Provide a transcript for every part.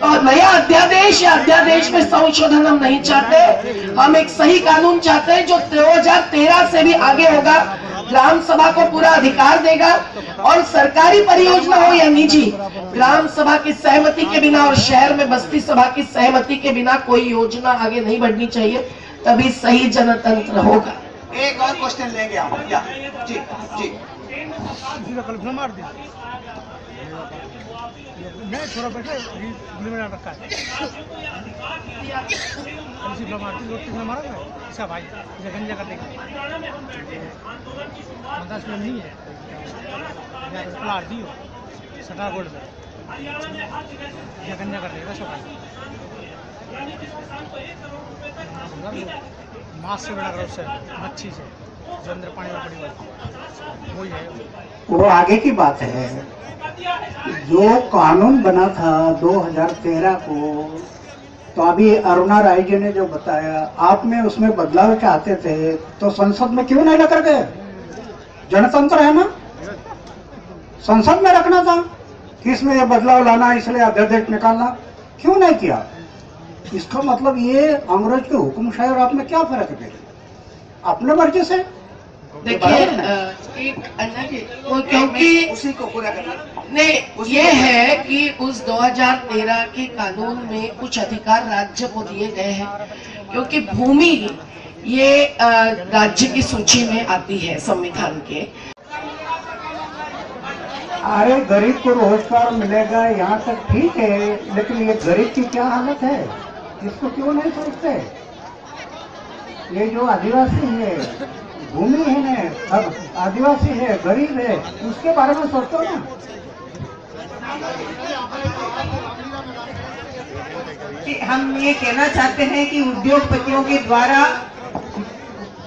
और नया अध्यादेश या अध्यादेश में संशोधन हम नहीं चाहते। हम एक सही कानून चाहते हैं जो 2013 से भी आगे होगा, ग्राम सभा को पूरा अधिकार देगा और सरकारी परियोजना हो या निजी, ग्राम सभा की सहमति के बिना और शहर में बस्ती सभा की सहमति के बिना कोई योजना आगे नहीं बढ़नी चाहिए, तभी सही जनतंत्र होगा। एक और क्वेश्चन लेंगे आप। जी जी मैं थोड़ा बैठे रखा है मारा ऐसा भाई गंजा करने का नहीं है प्लाट दी हो सटा रोड में गंजा करने का सब मास्क से बना कर उससे मच्छी से जो अंदर पानी में पड़ी हुई वही है। वो आगे की बात है। जो कानून बना था 2013 को, तो अभी अरुणा राय जी ने जो बताया, आप में उसमें बदलाव चाहते थे तो संसद में क्यों नहीं लेकर गए? जनतंत्र है ना, संसद में रखना था कि इसमें ये बदलाव लाना, इसलिए अध्यादेश निकालना क्यों नहीं किया? इसका मतलब ये अंग्रेज के हुक्मशाही और आप में क्या फर्क है? अपने मर्जी से देखिए एक अन्ना जी, क्योंकि उसी को पूरा करना नहीं, ये है कि उस 2013 के कानून में कुछ अधिकार राज्य को दिए गए हैं, क्योंकि भूमि ये राज्य की सूची में आती है संविधान के। अरे गरीब को रोजगार मिलेगा यहाँ तक ठीक है, लेकिन ये गरीब की क्या हालत है, इसको क्यों नहीं सोचते? ये जो आदिवासी है, भूमिहीन है, अब आदिवासी है, गरीब है, उसके बारे में सोचो ना। हम ये कहना चाहते हैं कि उद्योगपतियों के द्वारा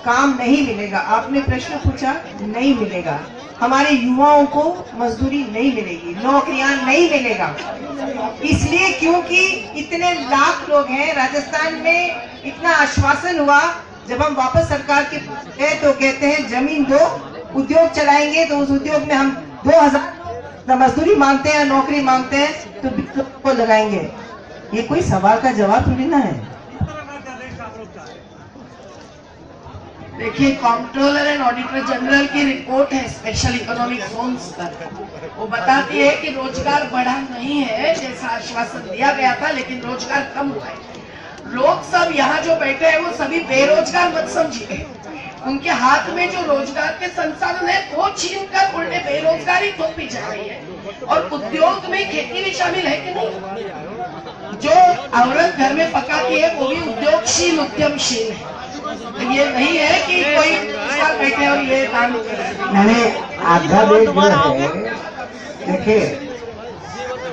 काम नहीं मिलेगा। आपने प्रश्न पूछा, नहीं मिलेगा। हमारे युवाओं को मजदूरी नहीं मिलेगी, नौकरियां नहीं मिलेगा। इसलिए क्योंकि इतने लाख लोग हैं राजस्थान में, इतना आश्वासन हुआ जब हम वापस सरकार के गए तो कहते हैं जमीन दो, उद्योग चलाएंगे, तो उस उद्योग में हम 2000 मजदूरी मांगते हैं, नौकरी मांगते हैं, तो 20 लोगों को लगाएंगे। ये कोई सवाल का जवाब थोड़ी ना है। देखिए, कंट्रोलर एंड ऑडिटर जनरल की रिपोर्ट है स्पेशल इकोनॉमिक जोन्स पर, वो बताती है कि रोजगार बढ़ा नहीं है जैसा आश्वासन दिया गया था, लेकिन रोजगार कम हुआ है। लोग सब यहाँ जो बैठे हैं वो सभी बेरोजगार मत समझिए, उनके हाथ में जो रोजगार के संसाधन है वो छीन कर उन्हें बेरोजगारी थोपी जा रही है। और उद्योग में खेती भी शामिल है कि नहीं? जो औरत घर में पकाती है वो भी उद्योगशील उद्यमशील है। तो ये नहीं है कि कोई बैठे और ये काम मैंने अध्यादेश जो है, देखिए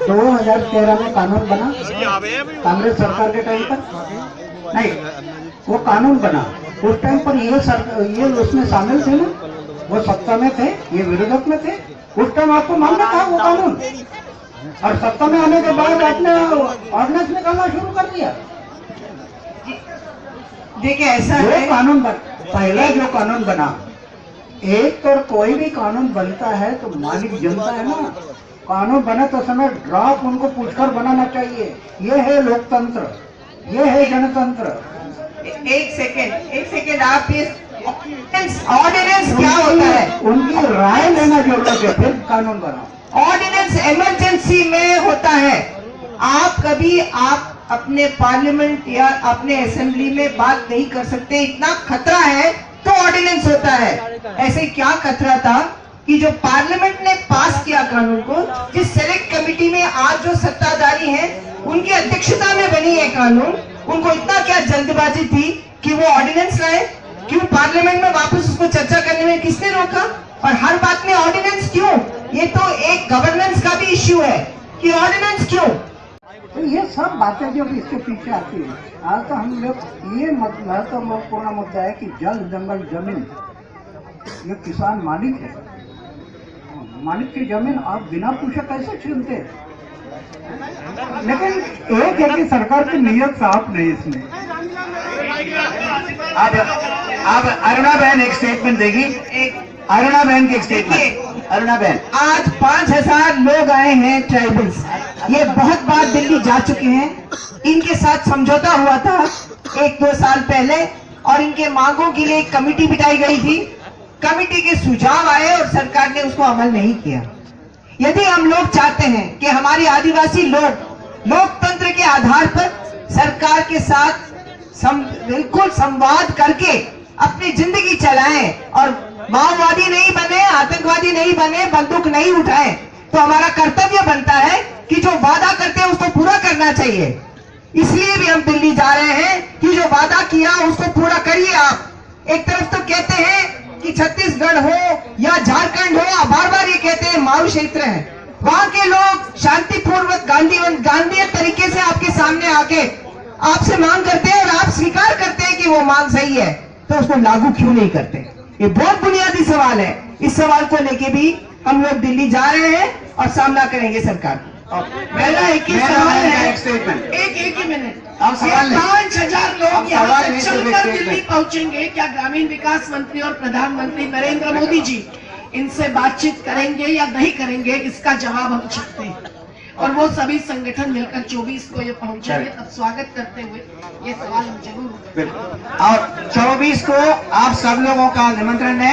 2013 में कानून बना कांग्रेस सरकार के टाइम पर, नहीं वो कानून बना उस टाइम पर ये उसमें शामिल थे ना, वो सत्ता में थे, ये विरोधक में थे, उस टाइम आपको मानना था वो कानून, और सत्ता में आने के बाद आपने ऑर्डिनेंस निकालना शुरू कर दिया। देखिए ऐसा है, कानून पहला जो कानून बना, एक तो कोई भी कानून बनता है तो मालिक जनता है ना, कानून बने तो समय ड्राफ्ट उनको पूछकर बनाना चाहिए। ये है लोकतंत्र, ये है जनतंत्र। एक सेकेंड आप ये ऑर्डिनेंस क्या होता है, उनकी राय लेना जरूरत है, फिर कानून बनाओ। ऑर्डिनेंस इमरजेंसी में होता है। आप अपने पार्लियामेंट या अपने असेंबली में बात नहीं कर सकते, इतना खतरा है तो ऑर्डिनेंस होता है। ऐसे क्या खतरा था कि जो पार्लियामेंट ने पास किया कानून को, जिस सेलेक्ट कमेटी में आज जो सत्ताधारी हैं उनकी अध्यक्षता में बनी है कानून, उनको इतना क्या जल्दबाजी थी कि वो ऑर्डिनेंस लाए? क्यों पार्लियामेंट में वापस उसको चर्चा करने में किसने रोका? और हर बात में ऑर्डिनेंस क्यों? ये तो एक गवर्नेंस का भी इश्यू है कि ऑर्डिनेंस क्यों। तो ये सब बातें जो इसके पीछे आती है, आज तो हम लोग ये महत्वपूर्ण मुद्दा है कि जल जंगल जमीन, ये किसान मालिक है, मालिक की जमीन आप बिना पूछे कैसे छीनते? लेकिन एक है कि सरकार की नीयत साफ नहीं इसमें। अब अरुणा बहन एक स्टेटमेंट देगी, अरुणा बहन की एक स्टेटमेंट। अरुणा बहन, आज 5000 लोग आए हैं ट्राइबल्स, ये बहुत बार दिल्ली जा चुके हैं, इनके साथ समझौता हुआ था 1-2 साल पहले और इनके मांगों के लिए एक कमेटी बिठाई गई थी। कमेटी के सुझाव आए और सरकार ने उसको अमल नहीं किया। यदि हम लोग चाहते हैं कि हमारे आदिवासी लोग लोकतंत्र के आधार पर सरकार के साथ बिल्कुल संवाद करके अपनी जिंदगी चलाएं और माओवादी नहीं बने, आतंकवादी नहीं बने, बंदूक नहीं उठाएं, तो हमारा कर्तव्य बनता है कि जो वादा करते हैं उसको पूरा करना चाहिए। इसलिए भी हम दिल्ली जा रहे हैं कि जो वादा किया उसको पूरा करिए आप। एक तरफ तो कहते हैं कि छत्तीसगढ़ हो या झारखंड हो, बार बार ये कहते हैं माओ क्षेत्र है, वहां के लोग शांतिपूर्वक गांधीय तरीके से आपके सामने आके आपसे मांग करते हैं और आप स्वीकार करते हैं कि वो मांग सही है, तो उसको लागू क्यों नहीं करते? ये बहुत बुनियादी सवाल है। इस सवाल को लेके भी हम लोग दिल्ली जा रहे हैं और सामना करेंगे सरकार को। मेरा एक ही सवाल है, एक स्टेटमेंट, एक ही मिनट। अब सवाल नहीं। 5,000 लोग अब यहाँ सवाल से नहीं, चलकर सिर्फ एक दिल्ली स्टेटमेंट। पहुंचेंगे, क्या ग्रामीण विकास मंत्री और प्रधानमंत्री नरेंद्र मोदी जी इनसे बातचीत करेंगे या नहीं करेंगे, इसका जवाब हम चाहते हैं। और वो सभी संगठन मिलकर 24 को ये पहुंचेंगे, तब स्वागत करते हुए ये सवाल हम जरूर। और 24 को आप सब लोगों का निमंत्रण है।